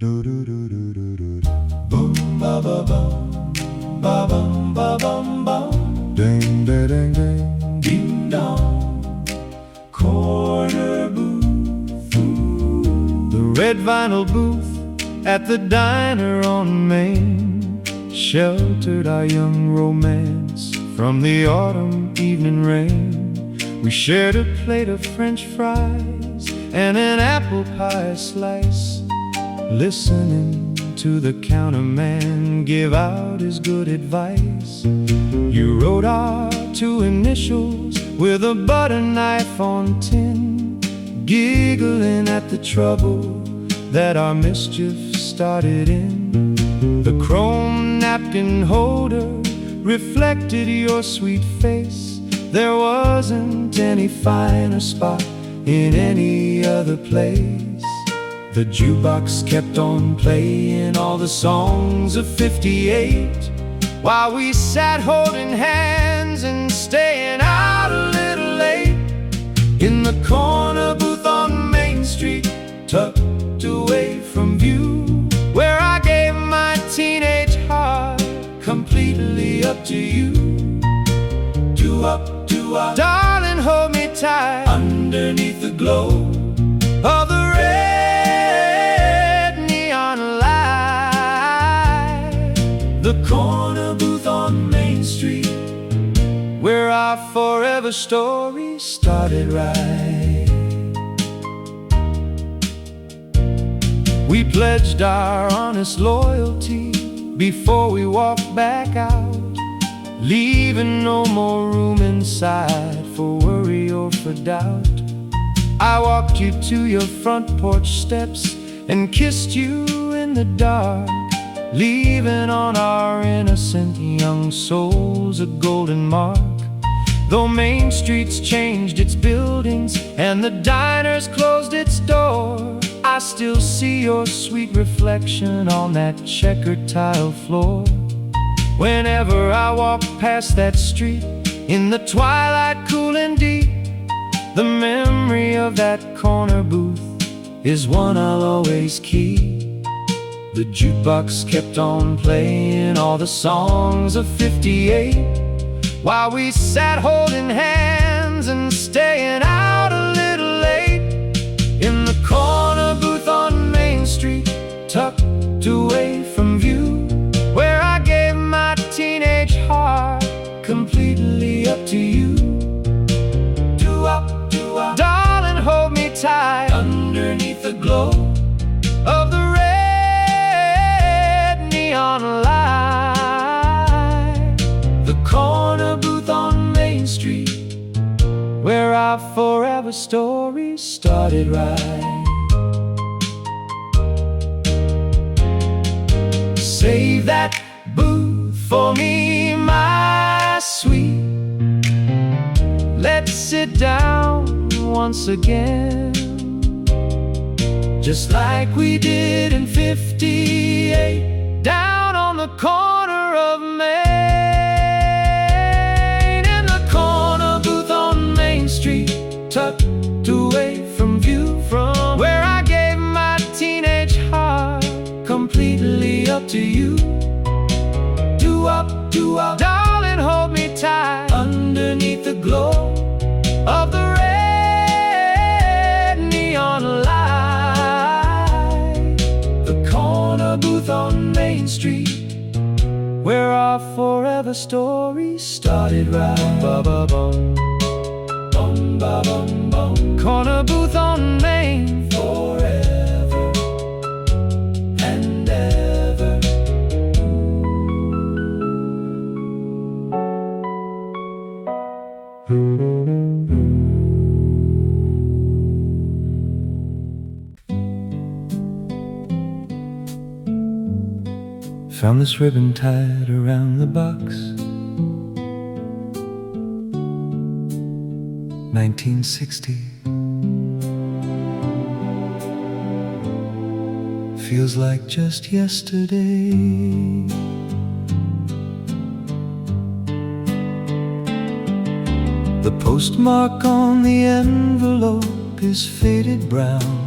Do do do do do do. Boom ba ba bum, ba bum ba bum bum. Ding ding ding ding. Ding dong. Corner booth. Ooh. The red vinyl booth at the diner on Main sheltered our young romance from the autumn evening rain. We shared a plate of French fries and an apple pie slice, listening to the counterman give out his good advice. You wrote our two initials with a butter knife on tin, giggling at the trouble that our mischief started in. The chrome napkin holder reflected your sweet face. There wasn't any finer spot in any other place. The jukebox kept on playing all the songs of '58, while we sat holding hands and staying out a little late. In the corner booth on Main Street, tucked away from view, where I gave my teenage heart completely up to you. Do up, darling, hold me tight, underneath the glow of the red neon light. The corner booth on Main Street, where our forever story started right. We pledged our honest loyalty before we walked back out, leaving no more room inside for worry or for doubt. I walked you to your front porch steps and kissed you in the dark, leaving on our innocent young souls a golden mark. Though Main Street's changed its buildings and the diner's closed its door, I still see your sweet reflection on that checkered tile floor. Whenever I walk past that street in the twilight cool and deep, the memory of that corner booth is one I'll always keep. The jukebox kept on playing all the songs of '58, while we sat holding hands and staying out a little late. In the corner booth on Main Street, tucked away from view, where I gave my teenage heart completely up to you. Do up, darling, hold me tight, underneath the glow of the red neon light. The corner booth on Main Street, where our forever story started right. Save that booth for me, my sweet. Let's sit down once again, just like we did in '58, down on the corner of Main. In the corner booth on Main Street, tucked away from view, from where I gave my teenage heart completely up to you. Do up, darling, hold me tight, underneath the glow of the red neon light. The corner booth on Main Street, where our forever story started right. Ba-ba-bum, bum, ba-bum, bum. Corner booth on Main, forever and ever. Found this ribbon tied around the box. 1960. Feels like just yesterday. The postmark on the envelope is faded brown.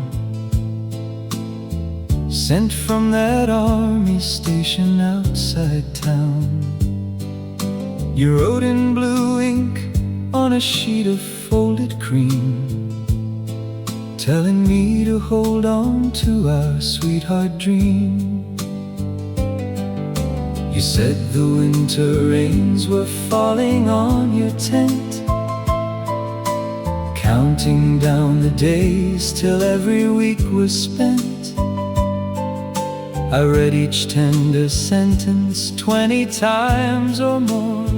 sent from that army station outside town. You wrote in blue ink on a sheet of folded cream, telling me to hold on to our sweetheart dream. You said the winter rains were falling on your tent, counting down the days till every week was spent. I read each tender sentence 20 times or more,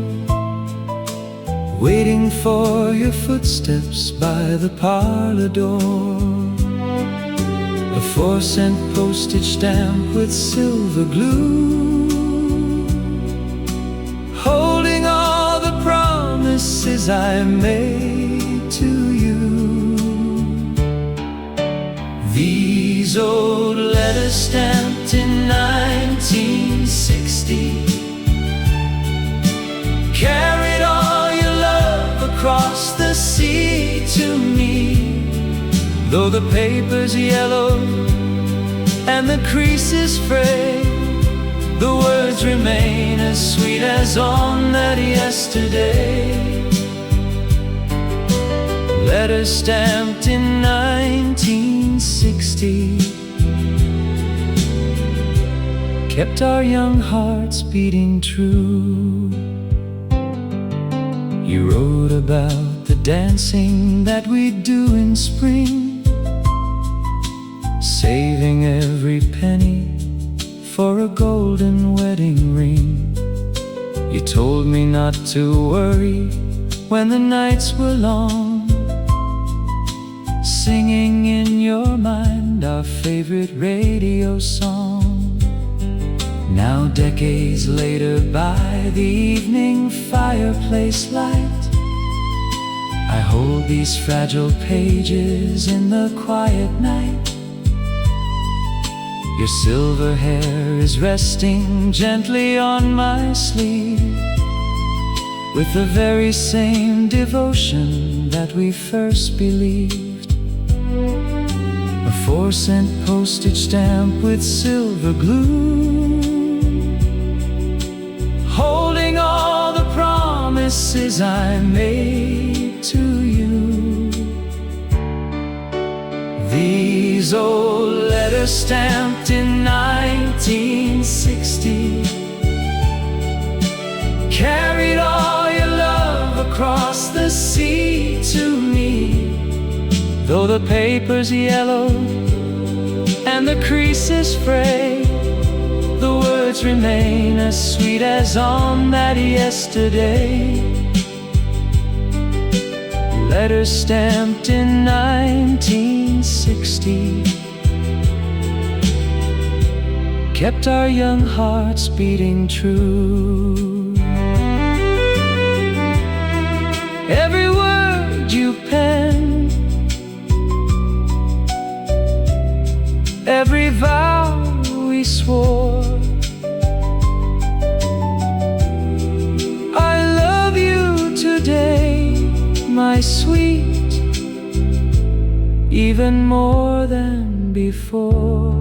waiting for your footsteps by the parlor door. A 4-cent postage stamp with silver glue, holding all the promises I made to you. These old letters stamped in 1960 carried all your love across the sea to me. Though the paper's yellow and the creases fray, the words remain as sweet as on that yesterday. Letters stamped in 1960 kept our young hearts beating true. You wrote about the dancing that we'd do in spring, saving every penny for a golden wedding ring. You told me not to worry when the nights were long, singing in your mind our favorite radio song. Now decades later, by the evening fireplace light, I hold these fragile pages in the quiet night. Your silver hair is resting gently on my sleeve, with the very same devotion that we first believed. A 4-cent postage stamp with silver glue, holding all the promises I made to you. These old letters stamped in 1960 carried all your love across the sea to me. Though the paper's yellow and the creases fray, the words remain as sweet as on that yesterday. Letters stamped in 1960 kept our young hearts beating true. Every word you penned, every vow we swore, I love you today, my sweet, even more than before.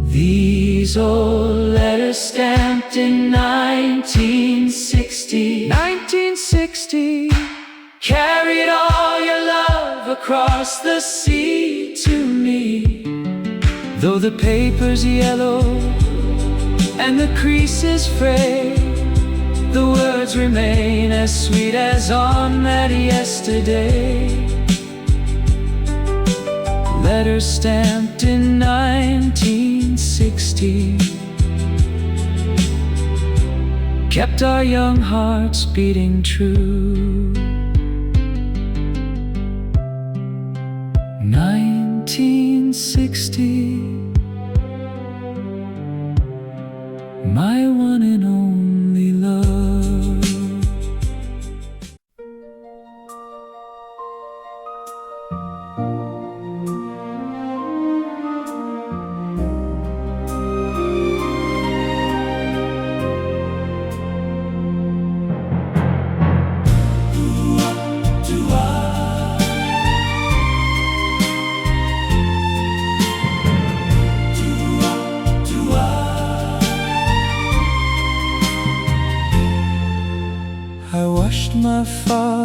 These old letters stamped in 1960 carried all your love across the sea to me. Though the paper's yellow and the creases fray, the words remain as sweet as on that yesterday. Letters stamped in 1960 kept our young hearts beating true. 1960, my one and only love.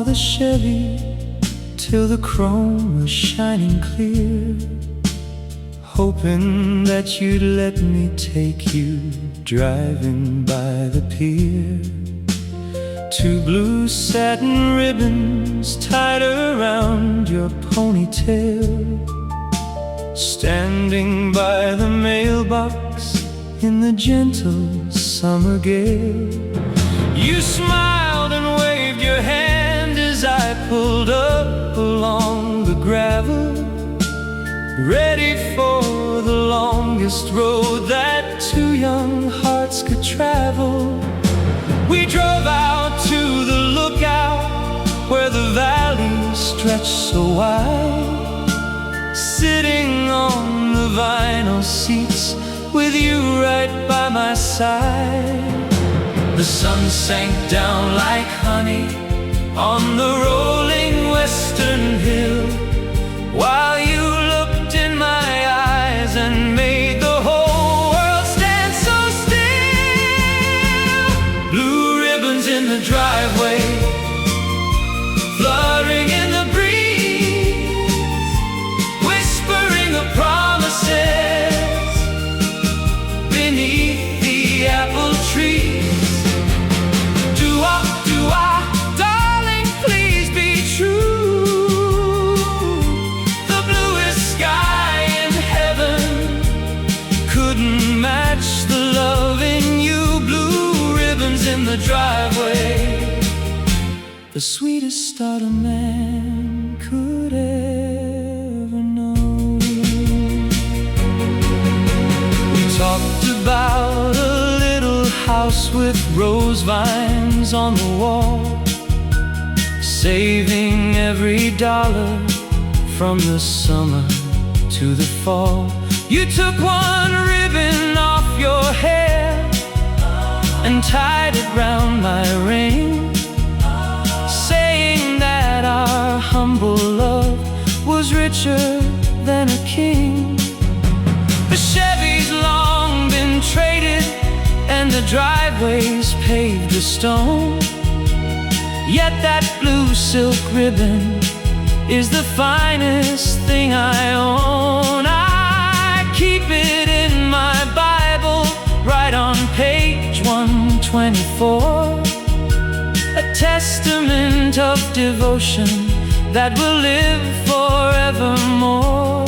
the Chevy till the chrome was shining clear, hoping that you'd let me take you driving by the pier. Two blue satin ribbons tied around your ponytail, standing by the mailbox in the gentle summer gale. You smiled and waved your hand as I pulled up along the gravel, ready for the longest road that two young hearts could travel. We drove out to the lookout where the valley stretched so wide, sitting on the vinyl seats with you right by my side. The sun sank down like honey on the rolling western hill, while you looked in my eyes and made the whole world stand so still. Blue ribbons in the driveway, fluttering in the breeze, whispering of promises beneath the apple trees. Darling, please be true. The bluest sky in heaven couldn't match the love in you. Blue ribbons in the driveway, the sweetest start a man could ever know. We talked about a little house with rose vines on the wall, saving every dollar from the summer to the fall. You took one ribbon off your hair and tied it round my ring, saying that our humble love was richer than a king. The Chevy's long been traded and the driveway's paved with stone, yet that blue silk ribbon is the finest thing I own. I keep it in my Bible, right on page 124, a testament of devotion that will live forevermore.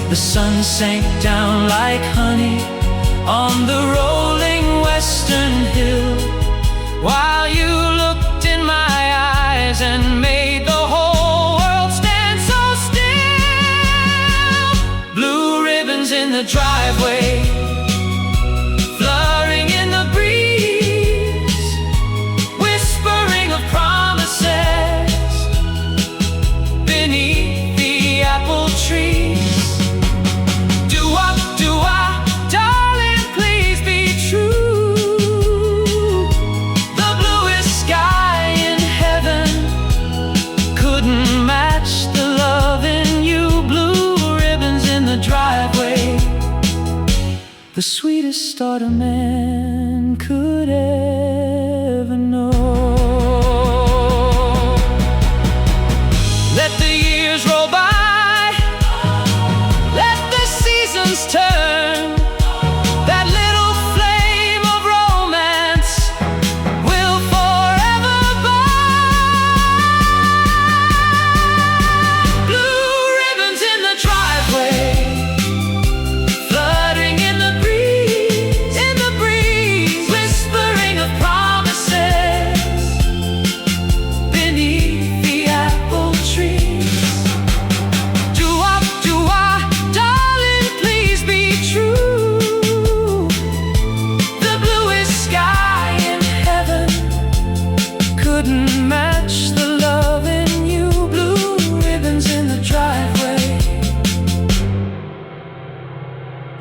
The sun sank down like honey on the rolling western hill, while you looked in my eyes and made the whole world stand so still. Blue ribbons in the driveway, fluttering in the breeze, whispering of promises beneath the apple trees. The sweetest start a man could ever know. Let the years roll by, let the seasons turn. That little flame of romance will forever burn. Blue ribbons in the driveway,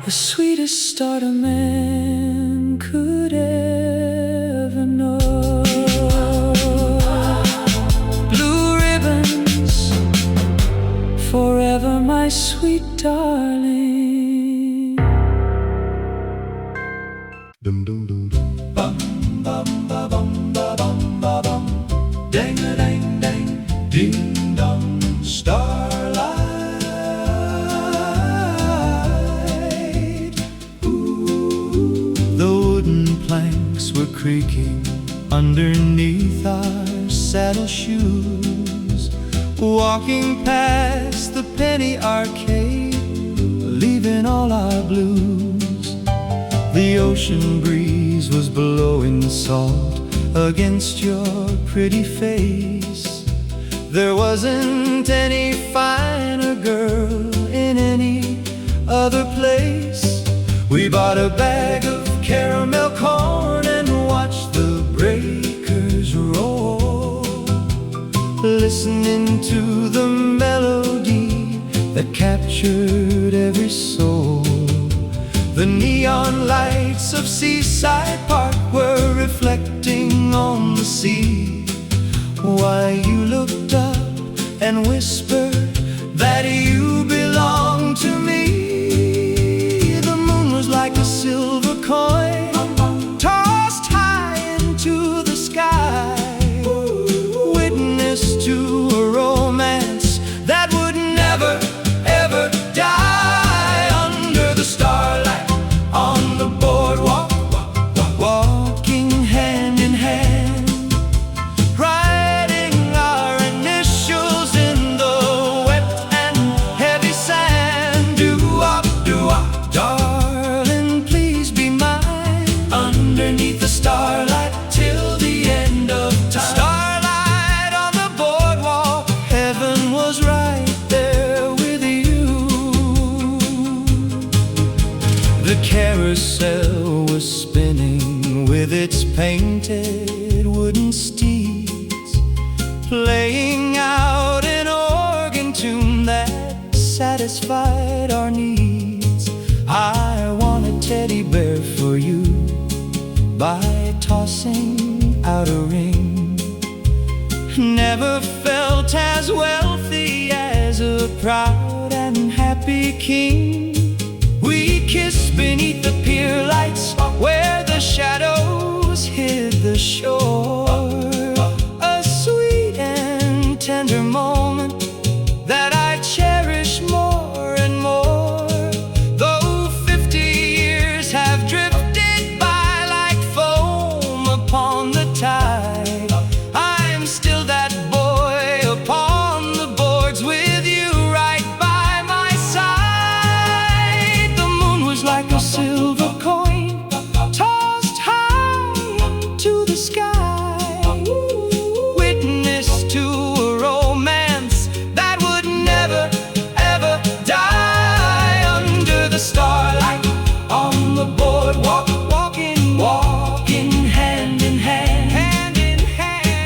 the sweetest start a man could ever know. Blue ribbons, forever my sweet darling. Dum dum dum dum. Bum bum ba bum ba bum ba bum. Dang a dang. creaking underneath our saddle shoes, walking past the penny arcade, leaving all our blues. The ocean breeze was blowing salt against your pretty face. There wasn't any finer girl in any other place. We bought a bag of caramel corn and watched the breakers roll, listening to the melody that captured every soul. The neon lights of Seaside Park were reflecting on the sea, while you looked up and whispered that you belonged to me. The moon was like a silver coin tossed high into the sky, witness to a romance that would never, ever die. Under the starlight on the boardwalk, walking hand in hand, writing our initials in the wet and heavy sand. Do-wop, do-wop, darling, please be mine, underneath the starlight till the end of time. Starlight on the boardwalk, heaven was right there with you. The carousel was spinning with its painted wooden steeds, playing out an organ tune that satisfied our needs. I want a teddy bear for you by tossing out a ring. Never felt as wealthy as a proud and happy king. We kissed beneath the pier lights where the shadows hid the shore. A sweet and tender moment that I cherish more and more. Though 50 years have drifted by like foam upon the tide, I'm still that boy upon the boards with you right by my side. The moon was like a silver coin tossed high into the sky, witness to a romance that would never, ever die. Under the starlight on the boardwalk, walking hand in hand,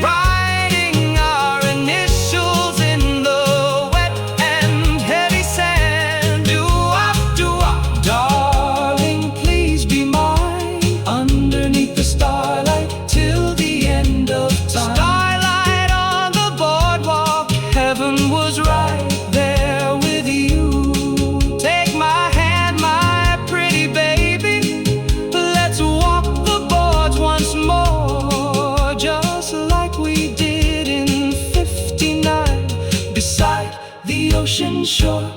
writing our initials in the wet and heavy sand. Do-wop, do-wop, darling, please be mine, underneath the starlight till the end of time. Starlight on the boardwalk, heaven was right there with you. Take my hand, my pretty baby, let's walk the boards once more, just like we did in '59, beside the ocean shore.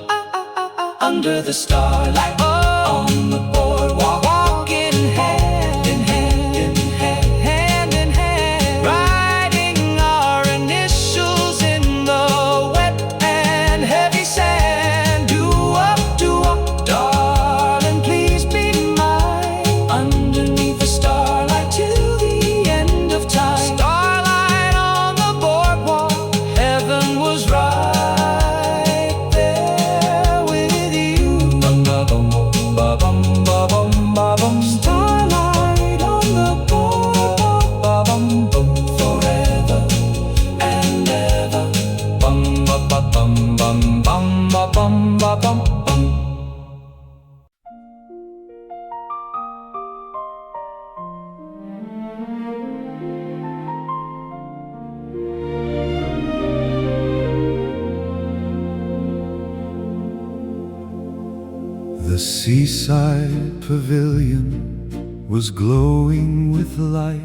Under the starlight on the boardwalk, walking hand in hand, hand in hand, writing our initials in the wet and heavy sand. Do-wop, do-wop, darling, please be mine, underneath the starlight till the end of time. Starlight on the boardwalk, heaven was right there with you. Bum-ba-bum-ba-bum-ba-bum. Starlight on the boardwalk, forever and ever. Bum-ba-bum-bum-bum-ba-bum-bum. The seaside pavilion was glowing with light,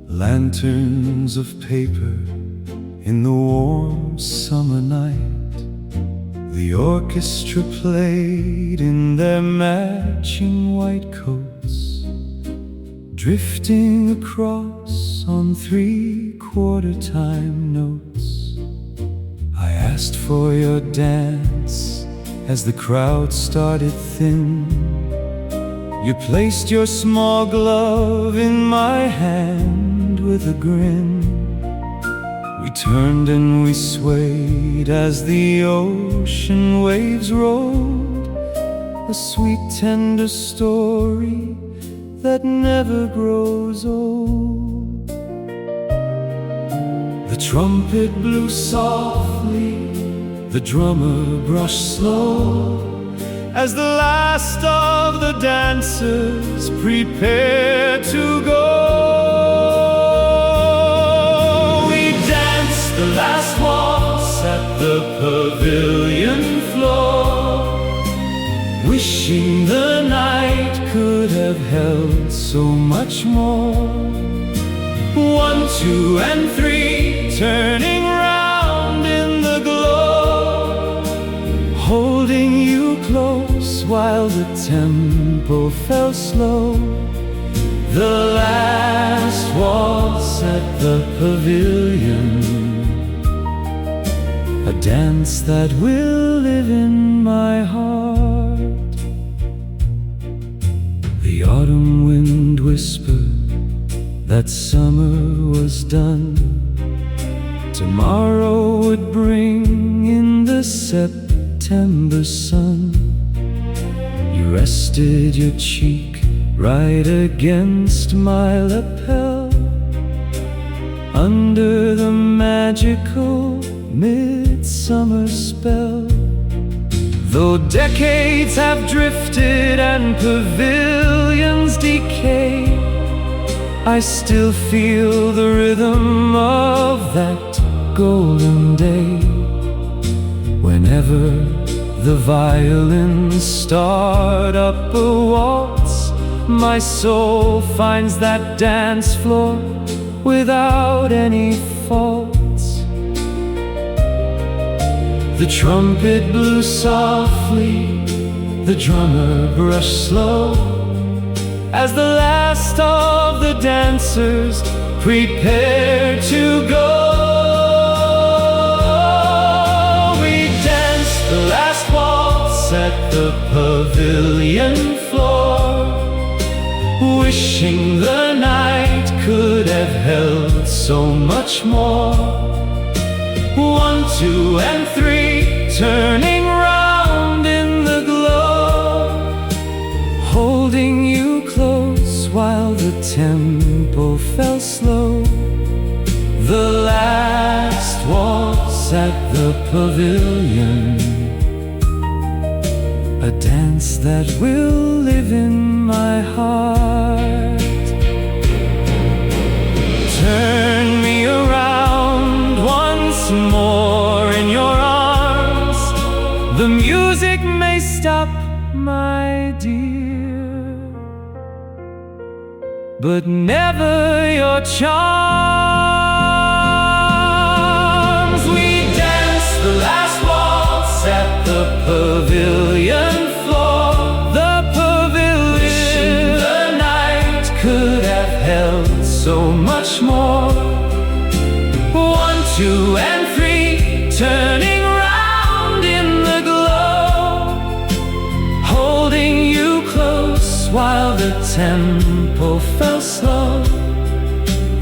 lanterns of paper in the warm summer night. The orchestra played in their matching white coats, drifting across on 3/4 time notes. I asked for your dance as the crowd started thin. You placed your small glove in my hand with a grin. We turned and we swayed as the ocean waves rolled, a sweet tender story that never grows old. The trumpet blew softly, the drummer brushed slow, as the last of the dancers prepared to go. We danced the last waltz at the pavilion floor, wishing the night could have held so much more. 1, 2, and 3, turning round in the glow, holding you close while the tempo fell slow. The last waltz at the pavilion, a dance that will live in my heart. The autumn wind whispered that summer was done. Tomorrow would bring in the September sun. You rested your cheek right against my lapel, under the magical midsummer spell. Though decades have drifted and pavilions decay, I still feel the rhythm of that golden day. Whenever the violins start up a waltz, my soul finds that dance floor without any faults. The trumpet blew softly, the drummer brushed slow, as the last of the dancers prepared to go. We danced the last waltz at the pavilion floor, wishing the night could have held so much more. 1, 2, and 3, turning round in the glow, holding you close while the tempo fell slow. The last waltz at the pavilion, a dance that will live in my heart. Turn me around once more in your arms. The music may stop, my dear, but never your charms. We danced the last waltz at the pavilion floor, the pavilion, wishing the night could have held so much more. 1, 2, and 3, turning round in the glow, holding you close while the tempo fell slow.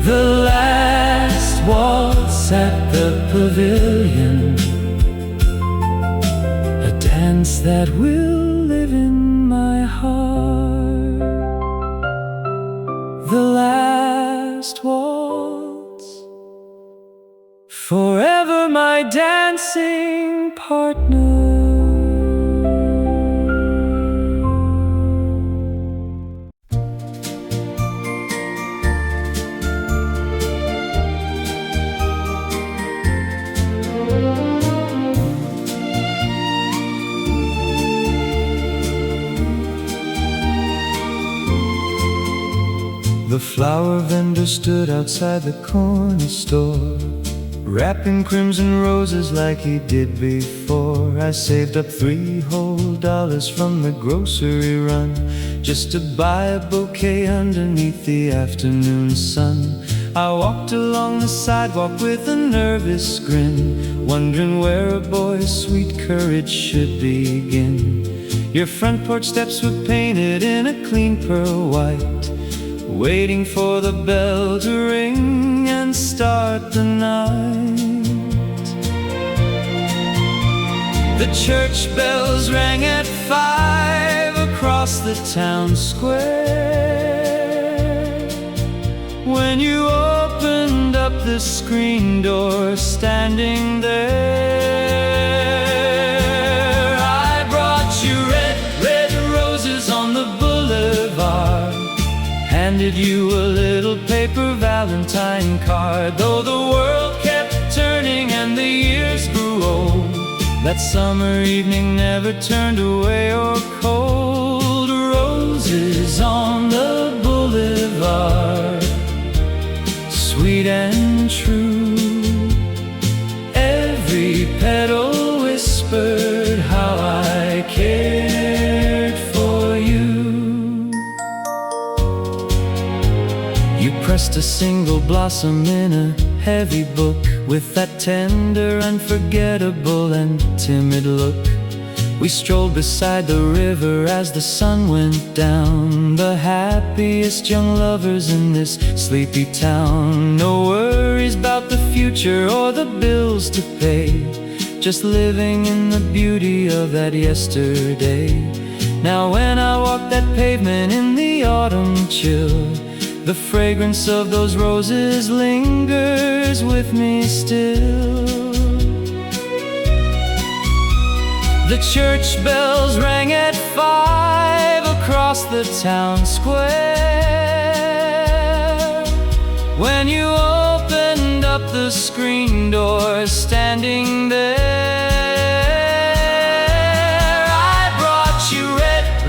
The last waltz at the pavilion, a dance that will live in my heart. The last waltz, forever my dancing partner. The flower vendor stood outside the corner store, wrapped in crimson roses like he did before. I saved up $3 whole from the grocery run just to buy a bouquet underneath the afternoon sun. I walked along the sidewalk with a nervous grin, wondering where a boy's sweet courage should begin. Your front porch steps were painted in a clean pearl white, waiting for the bell to ring and start the night. The church bells rang at 5 across the town square. When you opened up the screen door, standing there, I brought you red roses on the boulevard, handed you a little paper Valentine card. Though the world kept turning and the years grew old, that summer evening never turned away or cold. Roses on the boulevard, sweet and true. Every petal whispered how I cared for you. You pressed a single blossom in a heavy book with that tender, unforgettable and timid look. We strolled beside the river as the sun went down, the happiest young lovers in this sleepy town. No worries about the future or the bills to pay, just living in the beauty of that yesterday. Now when I walk that pavement in the autumn chill, the fragrance of those roses lingers with me still. The church bells rang at 5 across the town square. When you opened up the screen door, standing there, I brought you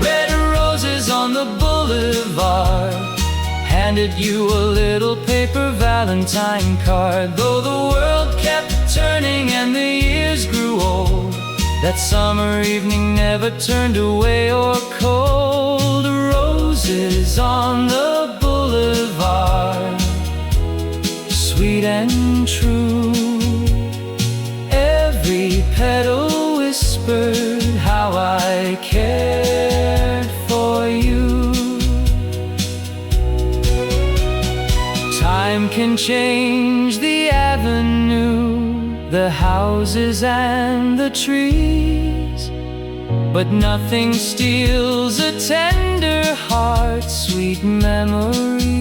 red roses on the boulevard, handed you a little paper Valentine card. Though the world kept turning and the years grew old, that summer evening never turned away or cold. Roses on the boulevard, sweet and true. Every petal whispered how I cared for you. Time can change the avenue, the houses and the trees, but nothing steals a tender heart, sweet memories.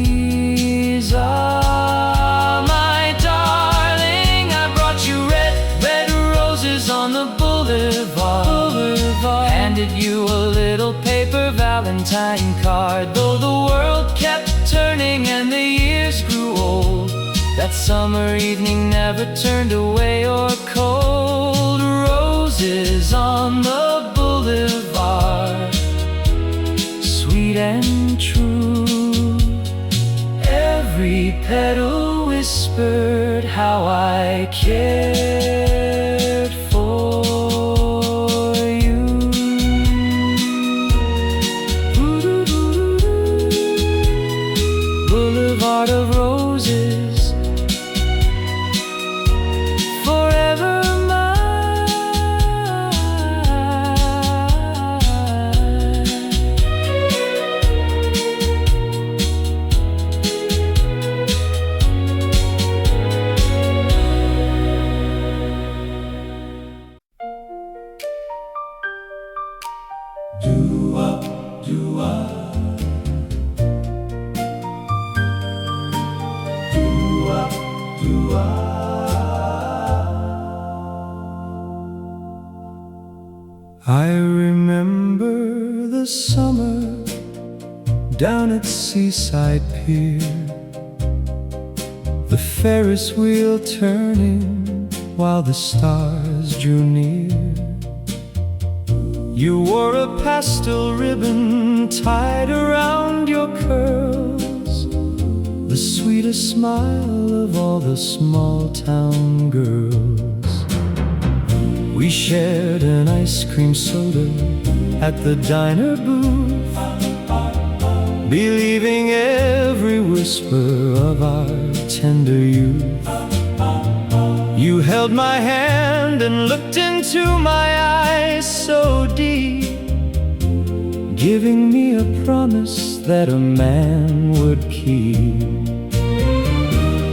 Ah, my darling, I brought you red roses on the boulevard, handed you a little paper Valentine card. Though the world kept turning and the years grew old, that summer evening never turned away or cold. Roses on the boulevard, sweet and true. Every petal whispered how I cared for you. Boulevard of roses, forever mine. Do-wop, do-wop, do-wop, do-wop. I remember the summer down at Seaside Pier, the Ferris wheel turning while the stars drew near. You wore a pastel ribbon tied around your curls, the sweetest smile of all the small town girls. We shared an ice cream soda at the diner booth, believing every whisper of our tender youth. You held my hand and looked into my eyes so deep, giving me a promise that a man would keep.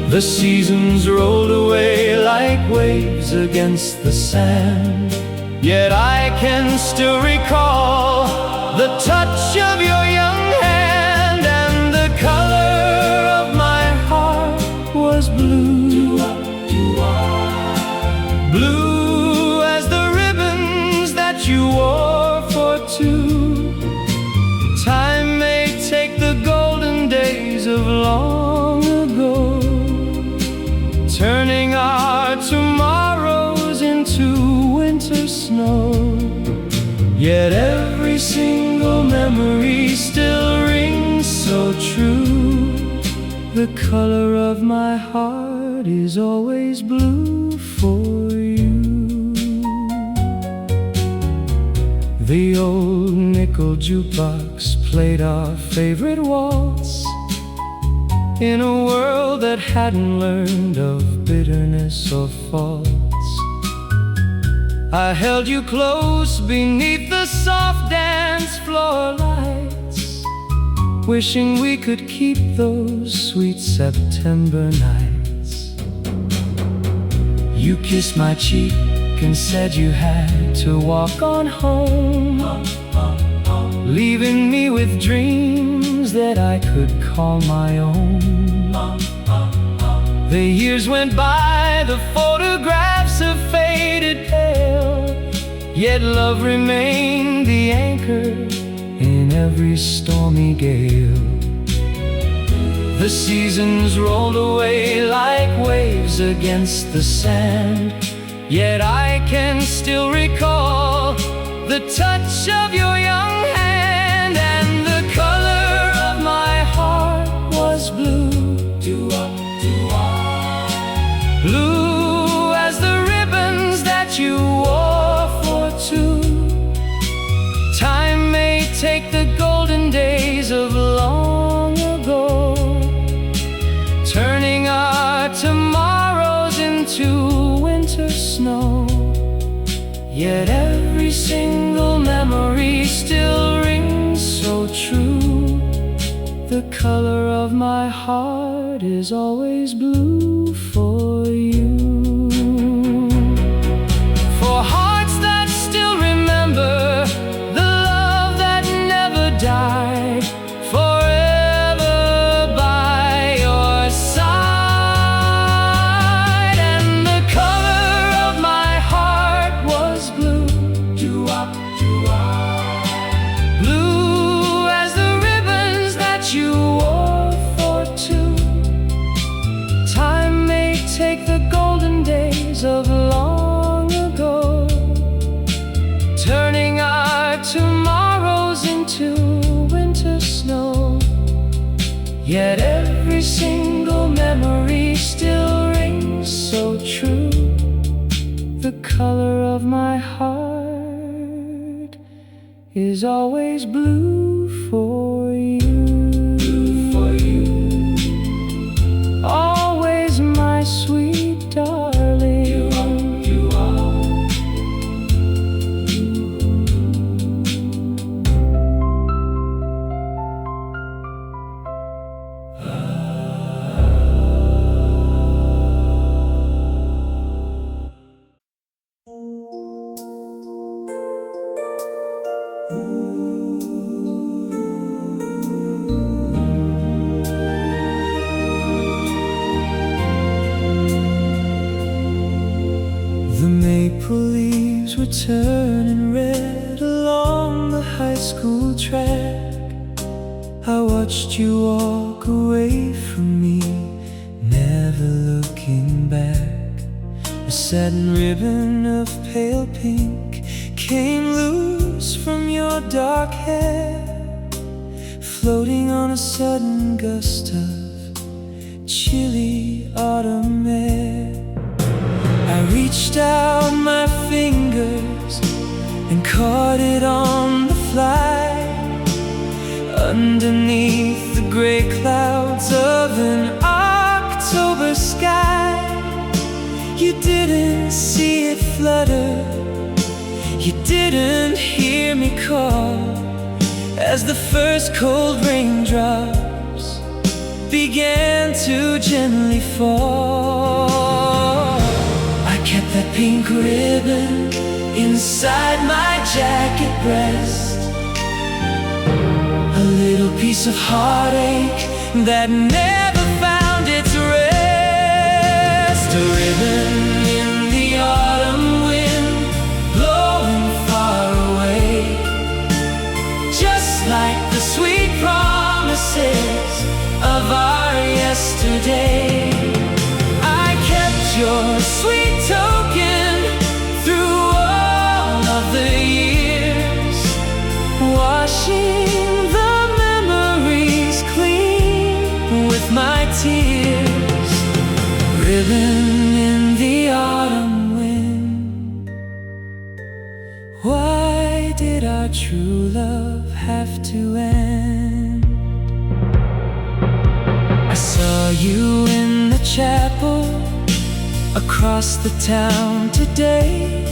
The seasons rolled away like waves against the sand, yet I can still recall the touch of your young hand, and the color of my heart was blue. Blue as the ribbons that you wore for two. Time may take the golden days of long ago, turning our tomorrows into winter snow. Yet every single memory still rings so true. The color of my heart is always blue for you. The old nickel jukebox played our favorite waltz, in a world that hadn't learned of bitterness or faults. I held you close beneath the soft dance floor lights, wishing we could keep those sweet September nights. You kissed my cheek and said you had to walk on home, leaving me with dreams that I could call my own. The years went by, the photographs have faded pale, yet love remained the anchor in every stormy gale. The seasons rolled away like waves against the sand, yet I can still recall the touch of your young hand, and the color of my heart was blue. Blue as the ribbons that you wore for two. Time may take the golden days of long ago, turning our tomorrows into winter snow. Yet every single memory still rings so true. The color of my heart is always blue for you. For hearts that still remember the love that never died, forever by your side. And the color of my heart was blue. Blue as the ribbons that you wore for two. Time may take the golden days of long ago, turning our tomorrows into winter snow. Yet every single memory still rings so true. The color of my heart is always blue for you. Always my sweet darling. You are. Maple leaves were turning red along the high school track. I watched you walk away from me, never looking back. A satin ribbon of pale pink came loose from your dark hair, floating on a sudden gust of chilly autumn air. I reached out my fingers and caught it on the fly. Underneath the gray clouds of an October sky, you didn't see it flutter, you didn't hear me call, as the first cold raindrops began to gently fall. I kept that pink ribbon inside my jacket breast, a little piece of heartache that never found its rest. A ribbon in the autumn wind, blowing far away, just like the sweet promises of our yesterday. I kept your sweet token through all of the years, washing the memories clean with my tears. Ribbon in the autumn wind, why did our true love have to end? I saw you in the chapel across the town today,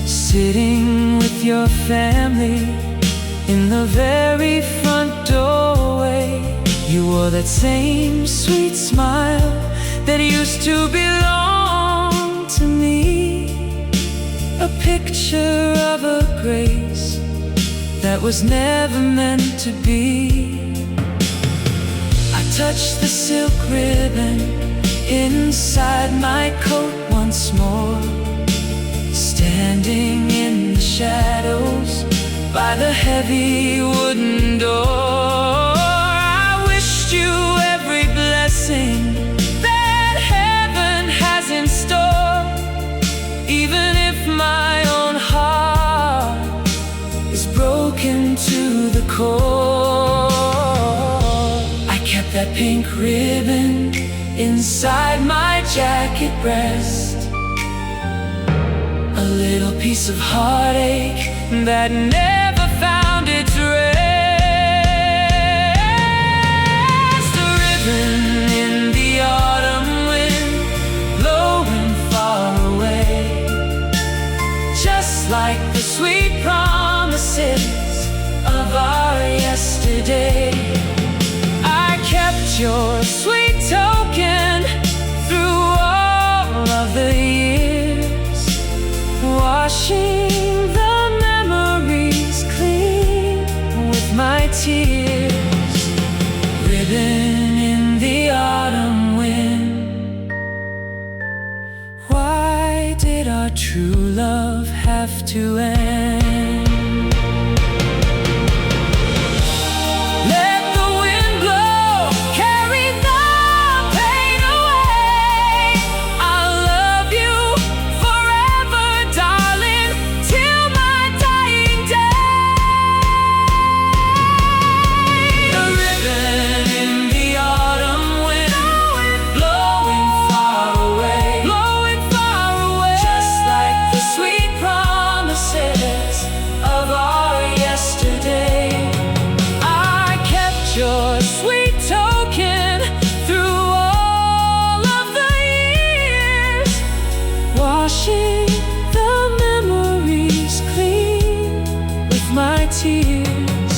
sitting with your family in the very front doorway. You wore that same sweet smile that used to belong to me, a picture of a grace that was never meant to be. I touched the silk ribbon inside my coat once more, standing in the shadows by the heavy wooden door. I wished you every blessing that heaven has in store, even if my own heart is broken to the core. I kept that pink ribbon inside my jacket breast, a little piece of heartache that never found its rest. A ribbon in the autumn wind, blowing far away, just like the sweet promises of our yesterday. I kept your sweet token through all of the years, washing the memories clean with my tears. Ribbon in the autumn wind, why did our true love have to end? Let the wind blow, carry the pain away. I'll love you forever, darling, till my dying day. A ribbon in the autumn wind, blowing far away, just like the sweet promises of our yesterday. I kept your sweet token through all of the years, washing the memories clean with my tears.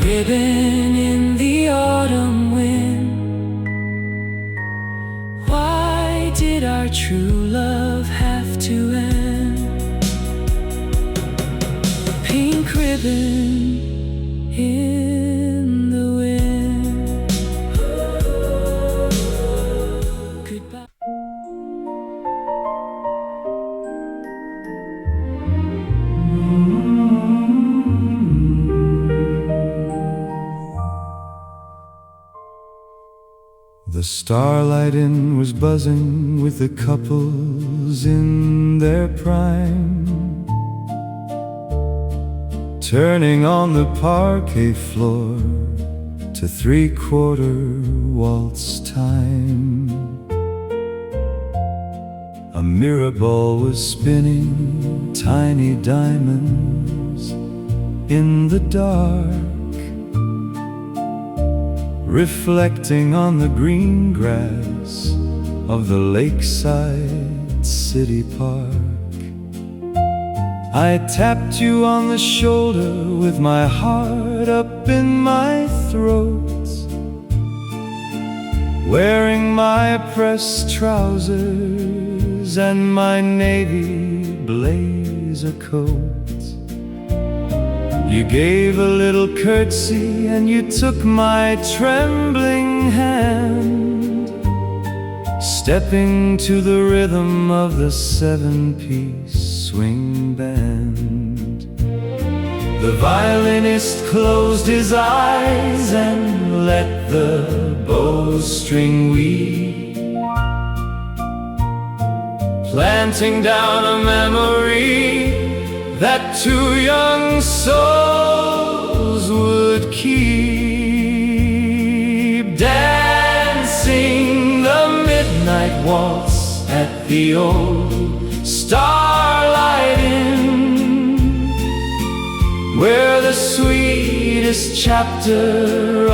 Ribbon in the autumn wind, why did our true love have to end? Pink ribbon in the wind. Goodbye. The Starlight Inn was buzzing with the couples in their prime, turning on the parquet floor to to 3/4 waltz time. A mirror ball was spinning tiny diamonds in the dark, reflecting on the green grass of the lakeside city park. I tapped you on the shoulder with my heart up in my throat, wearing my pressed trousers and my navy blazer coat. You gave a little curtsy and you took my trembling hand, stepping to the rhythm of the 7-piece swing band. The violinist closed his eyes and let the bowstring weep, planting down a memory that 2 young souls would keep. Dancing the midnight waltz at the old Starlight Inn, where the sweetest chapter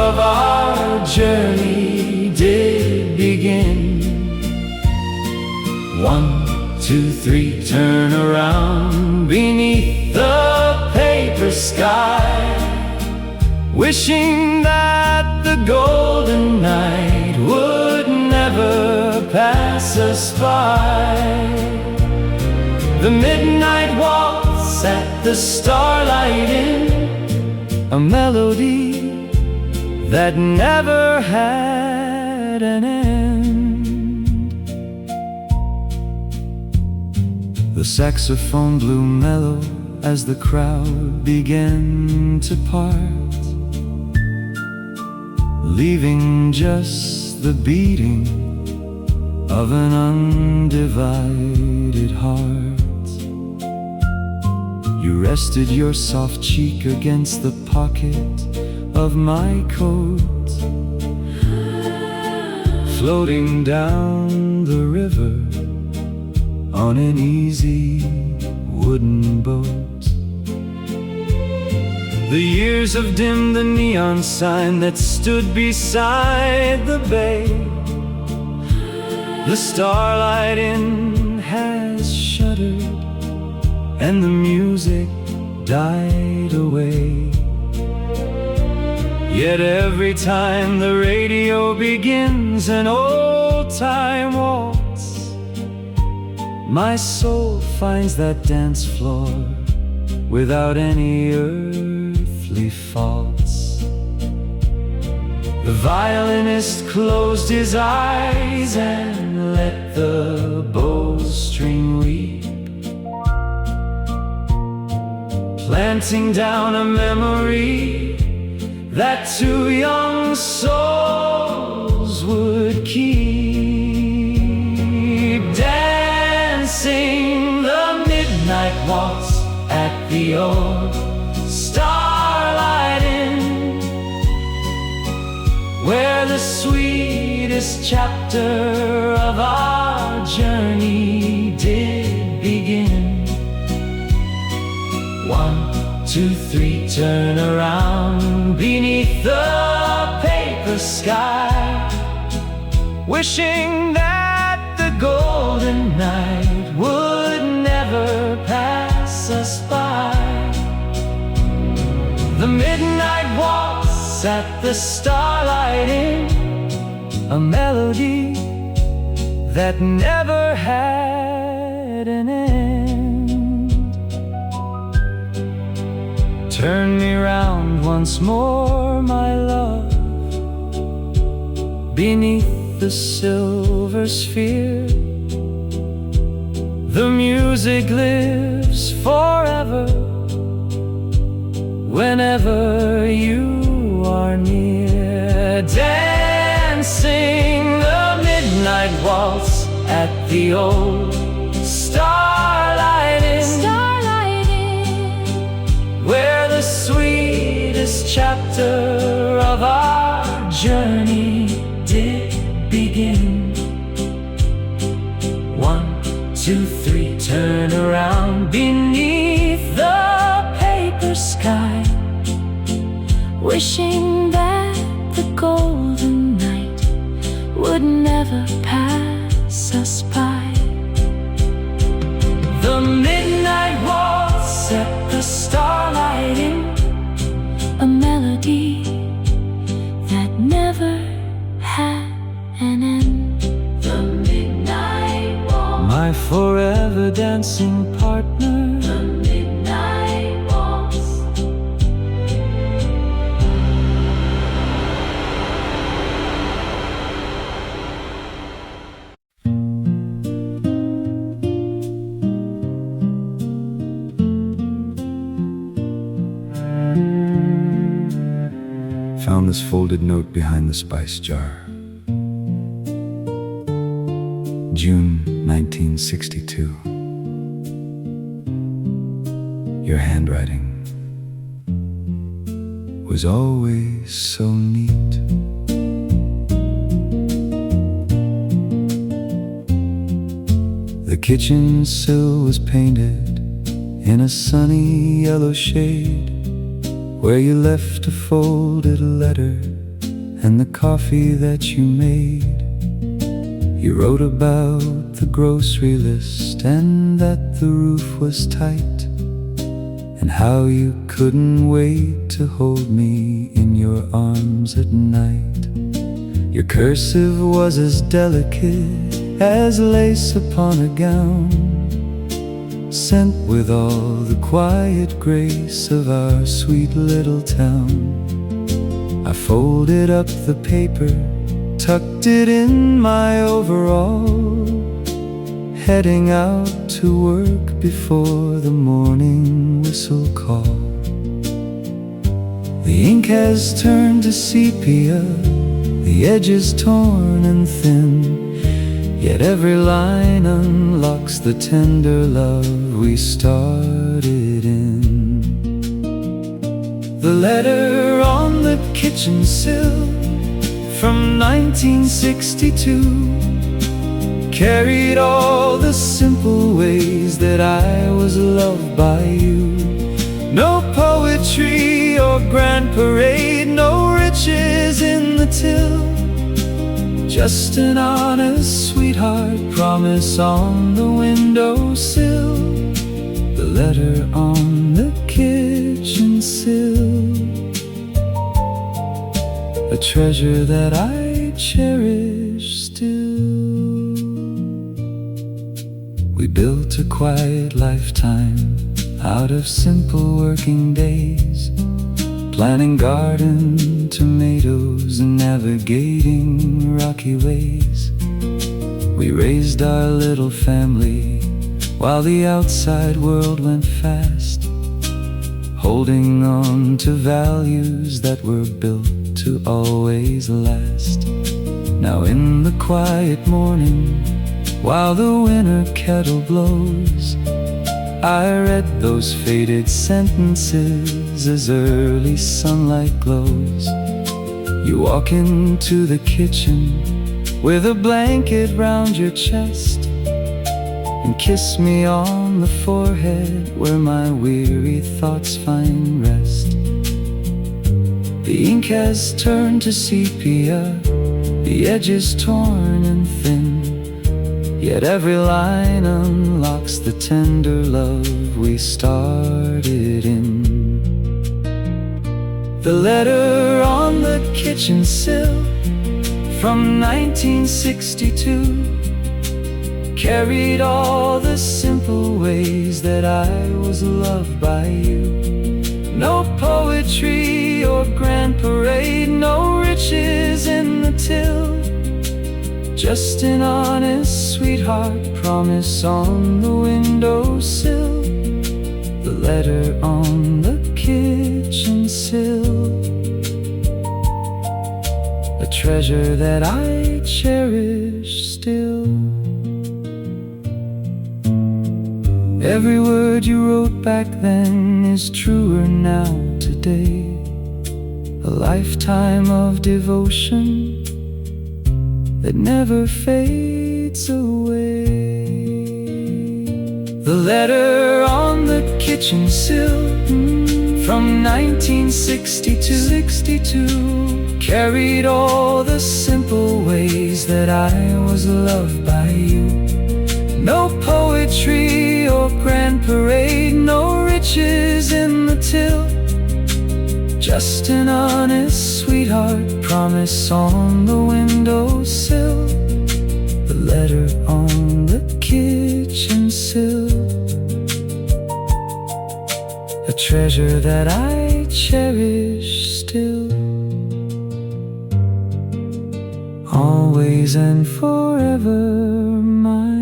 of our journey did begin. 1, 2, 3, turn around beneath the paper sky, wishing that the golden night would never pass us by. The midnight waltz at the Starlight Inn, a melody that never had an end. The saxophone blew mellow as the crowd began to part, leaving just the beating of an undivided heart. You rested your soft cheek against the pocket of my coat, floating down the river on an easy wooden boat. The years have dimmed the neon sign that stood beside the bay. The Starlight Inn has shuttered and the music died away. Yet every time the radio begins an old-time waltz, my soul finds that dance floor without any earthly faults. The violinist closed his eyes and let the bowstring weep, planting down a memory that 2 young souls would keep. Dancing the midnight waltz at the old Starlight Inn, where the sweetest chapter of our journey did begin. 1, 2, 3, turn around beneath the paper sky, wishing that the golden night would never pass us by. The midnight waltz at the Starlight Inn, a melody that never had an end. Turn me round once more, my love, beneath the silver sphere. The music lives forever whenever you are near. Dancing the midnight waltz at the old Starlight Inn, where the sweetest chapter of our wishing that the golden night would never pass us by. The midnight waltz at the Starlight Inn, a melody that never had an end. The midnight waltz, my forever dancing partner. The midnight waltz. Found this folded note behind the spice jar. June 1962. Your handwriting was always so neat. The kitchen sill was painted in a sunny yellow shade, where you left a folded letter and the coffee that you made. You wrote about the grocery list and that the roof was tight, and how you couldn't wait to hold me in your arms at night. Your cursive was as delicate as lace upon a gown, sent with all the quiet grace of our sweet little town. I folded up the paper, tucked it in my overall, heading out to work before the morning whistle call. The ink has turned to sepia, the edges torn and thin, yet every line unlocks the tender love we started in. The letter on the kitchen sill from 1962 carried all the simple ways that I was loved by you. No poetry or grand parade, no riches in the till, just an honest sweetheart promise on the windowsill. The letter on the kitchen sill, a treasure that I cherish still. We built a quiet lifetime out of simple working days, planting garden tomatoes and navigating rocky ways. We raised our little family while the outside world went fast, holding on to values that were built to always last. Now in the quiet morning, while the winter kettle blows, I read those faded sentences as early sunlight glows. You walk into the kitchen with a blanket round your chest, and kiss me on the forehead where my weary thoughts find rest. The ink has turned to sepia, the edges torn and thin, yet every line unlocks the tender love we started in. The letter on the kitchen sill from 1962 carried all the simple ways that I was loved by you. No poetry or grand parade, no riches in the till, just an honest sweetheart promise on the windowsill. The letter on the kitchen sill, a treasure that I cherish still. Every word you wrote back then is truer now today. A lifetime of devotion that never fades away. The letter on the kitchen sill from 1962, carried all the simple ways that I was loved by you. No poetry or grand parade, no riches in the till, just an honest sweetheart promise on the windowsill, the letter on the kitchen sill, a treasure that I cherish still, always and forever mine.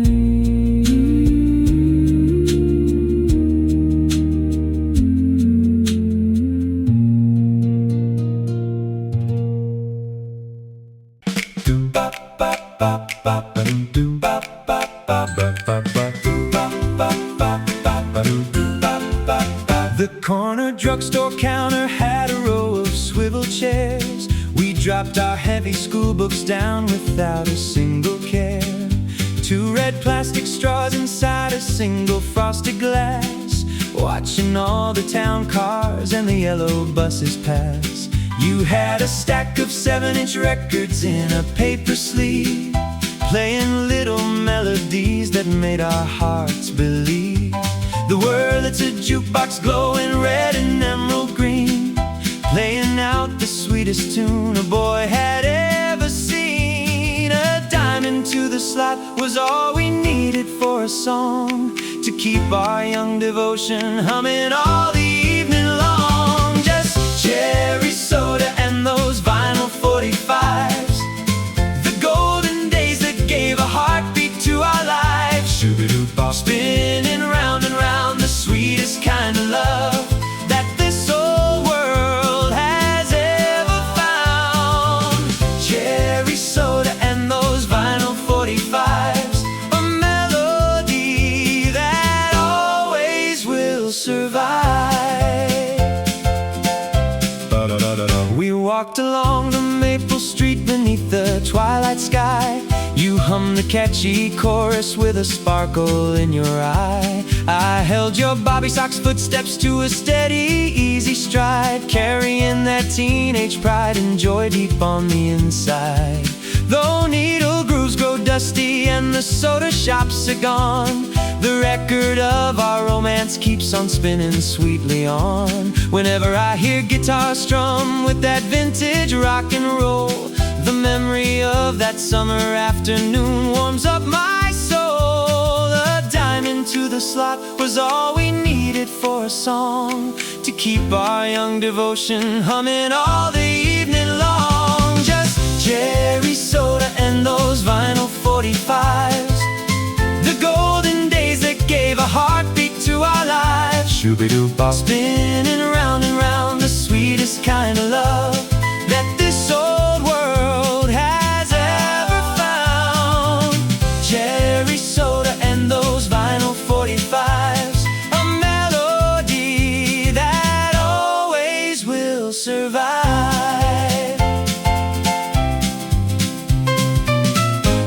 The corner drugstore counter had a row of swivel chairs. We dropped our heavy school books down without a single care. 2 red plastic straws inside a single frosted glass, watching all the town cars and the yellow buses pass. You had a stack of 7-inch records in a paper sleeve, playing little melodies that made our hearts believe. The Wurlitzer jukebox glowing red and emerald green, playing out the sweetest tune a boy had ever seen. A dime into the slot was all we needed for a song, to keep our young devotion humming all the evening long. Just cherry soda and those vinyl 45s, the golden days that gave a heartbeat to our lives. Spinning round and round, the sweetest kind of love that this old world has ever found. Cherry soda and those vinyl 45s, a melody that always will survive. We walked along the maple street beneath the twilight sky. You hummed the catchy chorus with a sparkle in your eye. I held your Bobby Sox footsteps to a steady, easy stride, carrying that teenage pride and joy deep on the inside. Though needle grooves grow dusty and the soda shops are gone, the record of our romance keeps on spinning sweetly on. Whenever I hear guitar strum with that vintage rock and roll, the memory of that summer afternoon warms up my soul. A dime into the slot was all we needed for a song, to keep our young devotion humming all the evening long. Just cherry soda and those vinyl 45s, the golden days that gave a heartbeat to our lives. Spinning round and round, the sweetest kind of love that this old world has ever found. Cherry soda and those vinyl 45s, a melody that always will survive.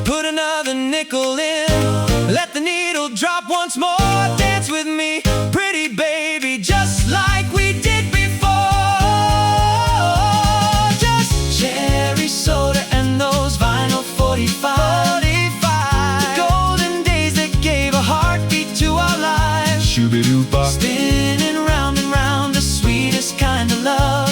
Put another nickel in, let the needle drop once more. Dance with me, pretty baby, just like we did before. Just cherry soda and those vinyl 45s, the golden days that gave a heartbeat to our lives. Spinning round and round, the sweetest kind of love